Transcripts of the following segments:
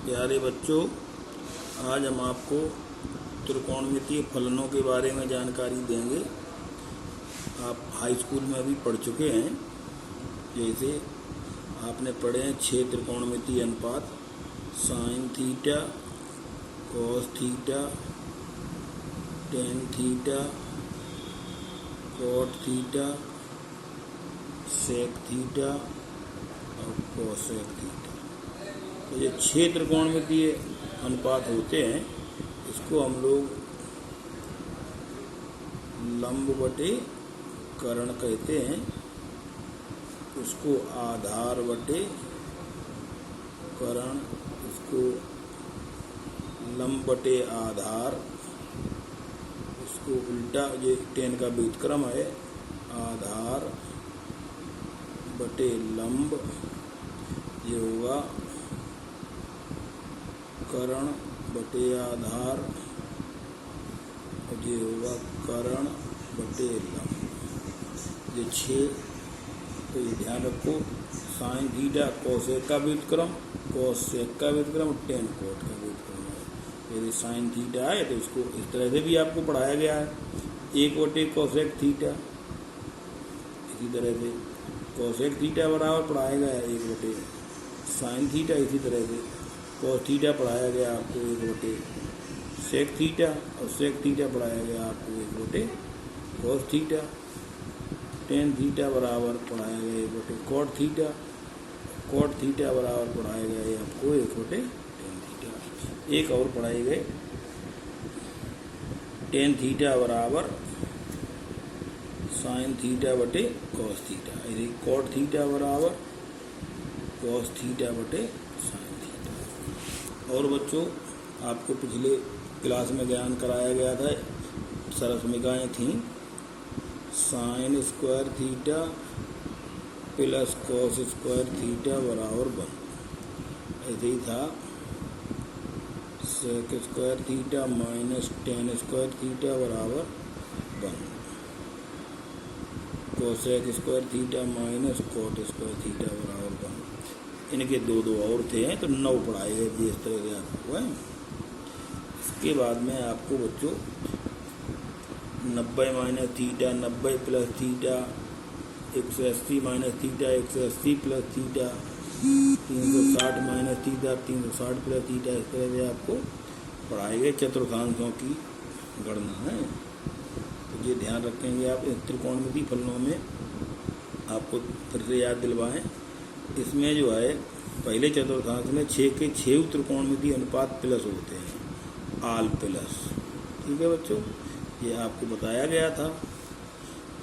प्यारे बच्चों, आज हम आपको त्रिकोणमितीय फलनों के बारे में जानकारी देंगे। आप हाई स्कूल में भी पढ़ चुके हैं। जैसे आपने पढ़े हैं 6 त्रिकोणमितीय अनुपात, sine theta, cos theta, tan theta, cot theta, sec theta और कोसेक थीटा। तो ये 6 त्रिकोणमितीय अनुपात होते हैं। इसको हम लोग लंब बटे कर्ण कहते हैं। उसको आधार बटे कर्ण, उसको लंब बटे आधार, उसको उल्टा, ये 10 का व्युत्क्रम है, आधार बटे लंब, ये होगा कर्ण बटे आधार, और ये होगा कर्ण बटे लंब। ये 6। तो ये ध्यान रखो, साइन थीटा कोसेक का व्युत्क्रम, कोसेक का व्युत्क्रम, टेन कोट का व्युत्क्रम है। यदि साइन थीटा है तो इसको इस तरह से भी आपको पढ़ाया गया है, 1 बटे कोसेक थीटा। इसी तरह से कोसेक थीटा बराबर पढ़ाया गया है 1 बटे साइन थीटा। इसी तरह से कॉस थीटा पढ़ाया गया आपको 1 बटे सेक थीटा, और सेक थीटा पढ़ाया गया आपको 1 बटे कॉस थीटा। टेन थीटा बराबर पढ़ाया गया 1 बटे कॉट थीटा, कॉट थीटा बराबर पढ़ाया गया आपको 1 बटे टेन थीटा। एक और पढ़ाए गए, टेन थीटा बराबर साइन थीटा बटे कॉस थीटा। यदि कॉट थीटा बराबर कॉस थीटा बटे साइन थीटा। और बच्चों, आपको पिछले क्लास में ज्ञान कराया गया था, सरसमिकाएँ थीं, sine square theta plus cos square theta बराबर 1। ऐसे ही था sec square theta minus tan square theta बराबर 1, cosec square theta minus cot square theta बराबर 1। इनके दो और थे, तो 9 पढ़ाए गए थे इस तरह से आपको है। इसके बाद में आपको बच्चों 90 minus theta, 90 plus theta, 180 minus theta, 180 plus theta, 360 minus theta, 360 plus theta. इस तरह से आपको पढ़ाए गए चतुर्थांशों की गणना है। तो ये ध्यान रखेंगे आप। इस त्रिकोणमितीय फलनों में आपको फिर से याद दिलवाएं, इसमें जो है पहले चतुर्थांश में 6 के 6 त्रिकोणमितीय अनुपात प्लस होते हैं, आल प्लस। ठीक है बच्चों, ये आपको बताया गया था।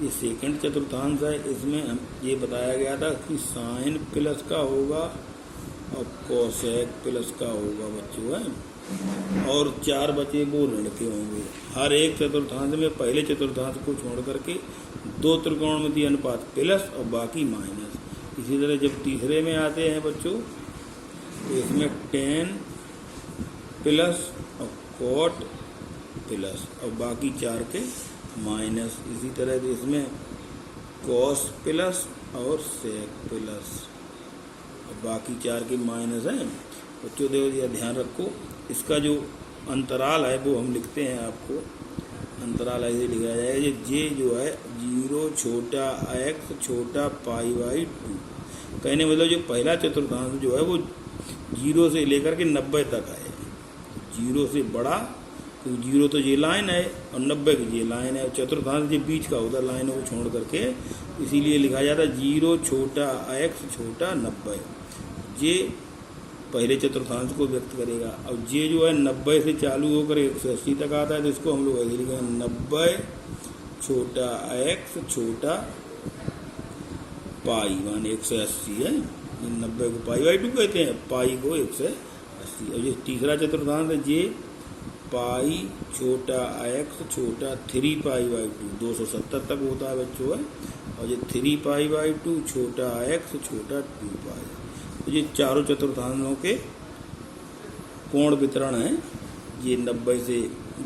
ये सेकंड चतुर्थांश है, इसमें हम ये बताया गया था कि साइन प्लस का होगा और कोसेक प्लस का होगा बच्चों है, और 4 बचे वो ऋण के होंगे। हर एक चतुर्थांश में पहले चतुर्थांश को छोड़ करके 2 त्रिकोणमितीय अनुपात प्लस और बाकी माइनस। इसी तरह जब तीसरे में आते हैं बच्चों, तो इसमें 10 प्लस और कॉट प्लस और बाकी 4 के माइनस। इसी तरह से इसमें कॉस प्लस और सेक प्लस और बाकी 4 के माइनस है। बच्चों देखो, यह ध्यान रखो, इसका जो अंतराल है वो हम लिखते हैं। आपको अंतराल ऐसे लिखा जाएगा, ये जो है 0 छोटा x छोटा π/2। कहने मतलब जो पहला चतुर्थांश जो है वो 0 से लेकर के 90 तक है। 0 से बड़ा, तो 0 तो ये लाइन है और 90 की ये लाइन है। चतुर्थांश जो बीच का होता है लाइन को छोड़ करके, इसीलिए लिखा जाता है 0 छोटा x छोटा 90। ये पहले चतुर्थांश को व्यक्त करेगा। और ये जो है 90 से चालू होकर 180 तक आता है, तो इसको हम लोग ऐसे लिखेंगे 90 छोटा x छोटा पाई, माने 180 है। 90 को π/2 कहते हैं, पाई को 180। और ये तीसरा चतुर्थांश है, ये पाई छोटा x छोटा 3π/2, 270 तक होता है बच्चों है। और ये 3π/2 छोटा x छोटा 2π। तो ये चारों चतुर्थांशों के कोण वितरण है। ये 90 से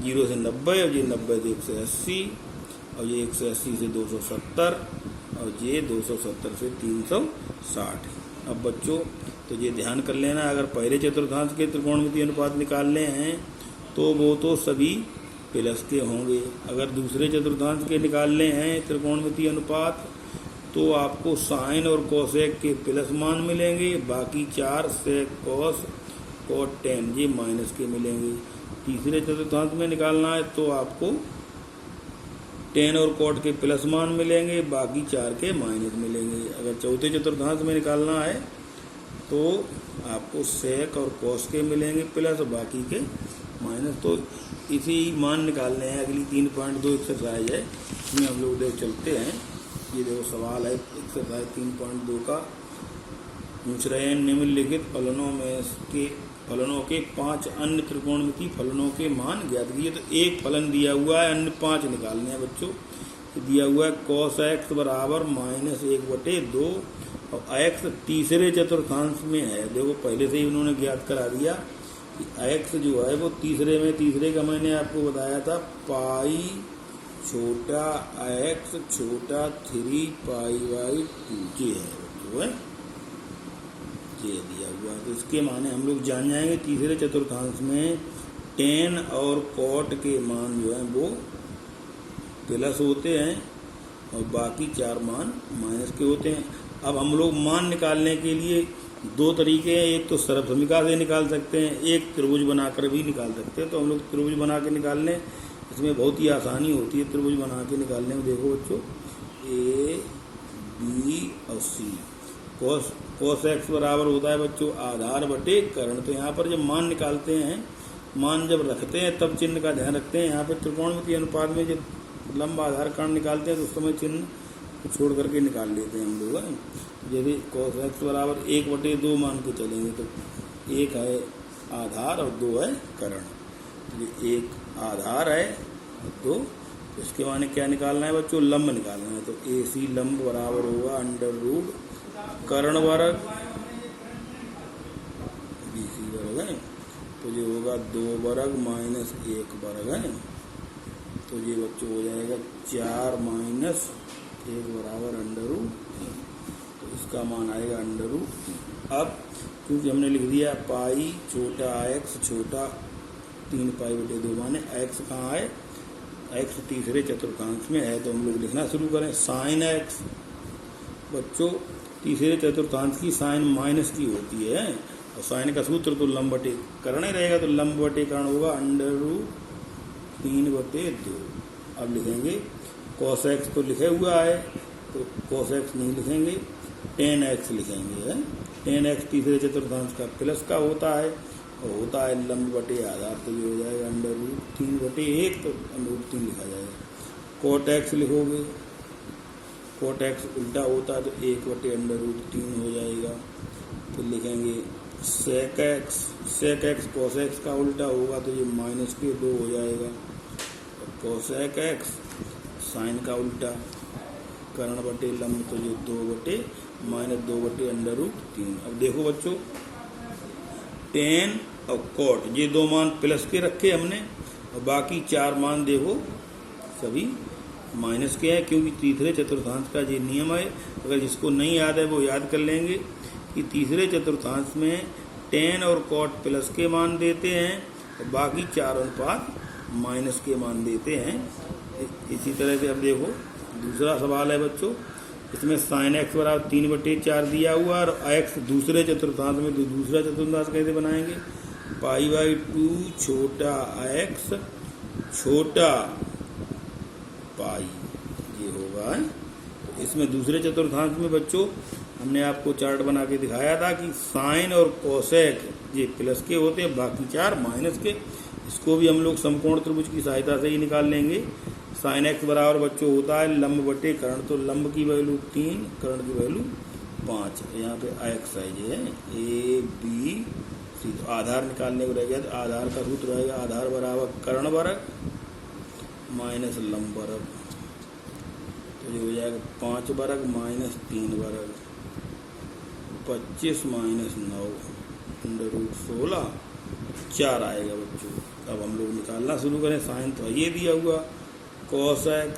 0 से 90, और ये 90 से 180, और ये 180 से 270, और ये 270 से 360 है। अब बच्चों तो ये ध्यान कर लेना, अगर पहले चतुर्थांश के त्रिकोणमितीय अनुपात निकालने हैं तो वो तो सभी प्लस के होंगे। अगर दूसरे चतुर्थांश के निकालने हैं त्रिकोणमितीय अनुपात तो आपको साइन और कोसेक के प्लस मान मिलेंगे, बाकी 4 सेक कोस कोट टेन ये माइनस के मिलेंगे। तीसरे चतुर्थांश में निकालना है तो आपको टेन और कोट के प्लस मान मिलेंगे, बाकी 4 के माइनस मिलेंगे। अगर चौथे चतुर्थांश में निकालना है तो आपको सेक और कोस के मिलेंगे प्लस, बाकी के माइनस। तो इसी मान निकालने हैं। अगली 3.2 एक्सरसाइज है, इसमें हम लोग देख चलते हैं। ये देखो सवाल है एक्सरसाइज 3.2 का। पूछ रहे हैं निम्नलिखित फलनों के 5 अन्य त्रिकोणमितीय फलनों के मान ज्ञात कीजिए। तो एक फलन दिया हुआ है, अन्य 5 निकालने हैं बच्चों। दिया हुआ है cos x बराबर -1/2 और x तीसरे चतुर्थांश में है। देखो पहले से ही उन्होंने ज्ञात करा दिया कि x जो है वो तीसरे का मैंने आपको बताया था पाई छोटा x छोटा 3π/2 ये है जो है ये दिया हुआ। तो इसके माने हम लोग जान जाएंगे तीसरे चतुर्थांश में टेन और कॉट के मान जो है वो प्लस होते हैं और बाकी 4 मान माइनस के होते हैं। अब हम लोग मान निकालने के लिए 2 तरीके हैं, एक तो सर्वसमीका से निकाल सकते हैं, एक त्रिभुज बनाकर भी निकाल सकते हैं। तो हम लोग त्रिभुज बना के निकाल लें, इसमें बहुत ही आसानी होती है त्रिभुज बना के निकालने में। देखो बच्चों A B और C cos x बराबर होता है बच्चों आधार बटे कर्ण। तो यहाँ पर जब मान निकालते हैं, मान जब रखते हैं तब चिन्ह का ध्यान रखते हैं। यहाँ पे त्रिकोणमितीय अनुपात में जब लंब आधार कर्ण निकालते हैं तो उस समय चिन्ह को छोड़ करके निकाल लेते हैं हम लोग। यदि cos x बराबर 1/2 मान के चलेंगे तो 1 है आधार और 2 है कर्ण। तो ये 1 आधार है और 2, इसके माने क्या निकालना है बच्चों, लंब निकालना है। तो AC लंब बराबर होगा √ कर्ण वर्ग BC वर्ग है, तो ये होगा 2 वर्ग -1 वर्ग है। तो ये बच्चों हो जाएगा 4 - 1 बराबर √ तो इसका मान आएगा √। अब क्योंकि हमने लिख दिया पाई छोटा x छोटा 3π/2 माने x कहाँ है, x तीसरे चतुर्थांश में है। तो हम लोग लिखना शुरू करें। साइन x बच्चों तीसरे चतुर्थांश की साइन माइनस की होती है और साइन का सूत्र तो लंब बटे कर्ण ही रहेगा। तो लंब बटे कर्ण होगा √3/2। अब लिखेंगे cos x तो लिखे हुआ है तो cos x नहीं लिखेंगे, tan x लिखेंगे। tan x तीसरे चतुर्थांश का प्लस का होता है और होता है लंब बटे आधार। तो ये हो जाएगा √3/1 तो √3 लिखा जाएगा। cot x लिखोगे, cot x उल्टा होता है तो 1/√3 हो जाएगा। तो लिखेंगे sec x cos x का उल्टा होगा तो ये -2 हो जाएगा। और cosec x साइन का उल्टा कर्ण बटे लंब तो ये 2/√3। अब देखो बच्चों tan और cot ये 2 मान प्लस के रखे हमने और बाकी 4 मान देखो सभी माइनस के है, क्योंकि तीसरे चतुर्थांश का ये नियम है। अगर जिसको नहीं याद है वो याद कर लेंगे कि तीसरे चतुर्थांश में tan और cot प्लस के मान देते हैं और बाकी 4 अनुपात माइनस के मान देते हैं। इसी तरह से अब देखो दूसरा सवाल है बच्चों, इसमें sin x बराबर 3/4 दिया हुआ और x दूसरे चतुर्थांश में। तो दूसरा चतुर्थांश कैसे बनाएंगे, π/2 छोटा x छोटा पाई ये होगा। तो इसमें दूसरे चतुर्थांश में बच्चों हमने आपको चार्ट बना के दिखाया था कि साइन और कोसेक ये प्लस के होते हैं, बाकी 4 माइनस के। इसको भी हम लोग समकोण त्रिभुज की सहायता से ही निकाल लेंगे। साइन x बराबर बच्चों होता है लंब बटे कर्ण। तो लंब की वैल्यू 3, कर्ण की वैल्यू 5। यहाँ पे x है ये A B C। तो आधार निकालने को रह गया तो आधार का सूत्र रहेगा आधार बराबर कर्ण वर्ग माइनस लंब वर्ग। तो ये हो जाएगा 5 वर्ग -3 वर्ग 25 - 9 √16 4 आएगा बच्चों। अब हम लोग निकालना शुरू करें। साइन तो ये दिया हुआ cos x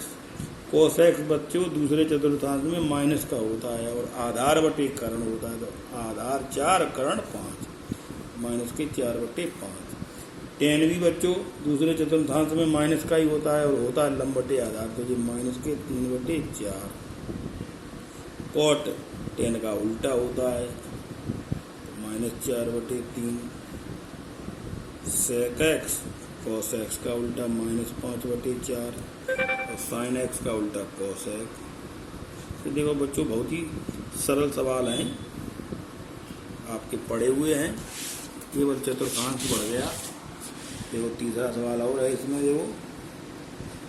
cos x बच्चों दूसरे चतुर्थांश में माइनस का होता है और आधार बटे करण होता है, तो आधार 4 करण 5 माइनस के 4/5। tan भी बच्चों दूसरे चतुर्थांश में माइनस का ही होता है और होता है लंब बटे आधार, तो ये माइनस के 3/4। cot tan का उल्टा होता है, तो -4/3। sec x cos x का उल्टा -5/4 और sin x का उल्टा cos x। तो देखो बच्चों बहुत ही सरल सवाल हैं, आपके पढ़े हुए हैं, केवल चतुर्थांश बढ़ गया। देखो तीसरा सवाल और है इसमें, देखो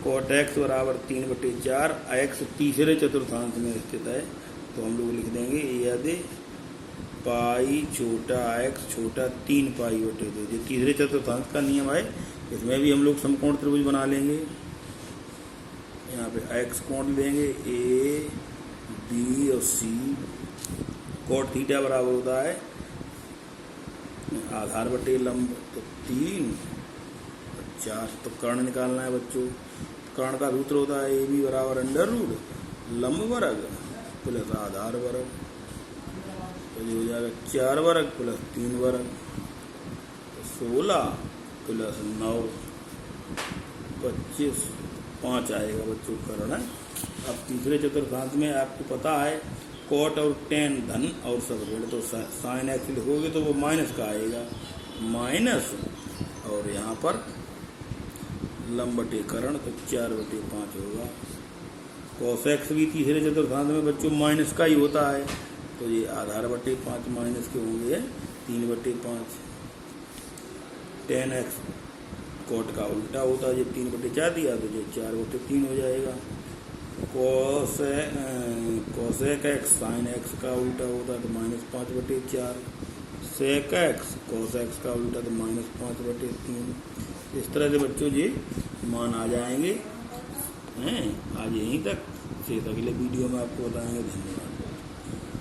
cot x बराबर 3/4, x तीसरे चतुर्थांश में स्थित है, तो हम लोग लिख देंगे यदि पाई छोटा x छोटा 3π/2। ये तीसरे चतुर्थांश का नियम है, इसमें भी हम लोग समकोण त्रिभुज बना लेंगे। यहाँ पे x कोण लेंगे a b और c, cot थीटा बराबर होता है आधार बटे लंब, तो 3 और 4। तो कर्ण निकालना है बच्चों, कर्ण का सूत्र होता है ab बराबर √ लंब वर्ग प्लस आधार वर्ग, तो ये हो जाएगा 4 वर्ग प्लस 3 वर्ग, 16 प्लस 9 25 5 आएगा बच्चों कर्ण। अब तीसरे चतुर्थांश में आपको पता है cot और tan धन और सब ऋण, तो sin x लिखोगे तो वो माइनस का आएगा, माइनस और यहाँ पर लंब बटे कर्ण, तो 4/5 होगा। cos x भी तीसरे चतुर्थांश में बच्चों माइनस का ही होता है, तो ये आधार बटे 5 माइनस के होंगे 3/5। tan x cot का उल्टा होता है, ये 3/4 दिया तो ये 4/3 हो जाएगा। cos x sin x का उल्टा होता है तो -5/4, sec x cos x का उल्टा तो -5/3। इस तरह से बच्चों ये मान आ जाएंगे हैं। आज यहीं तक, शेष अगले वीडियो में आपको बताएंगे। धन्यवाद।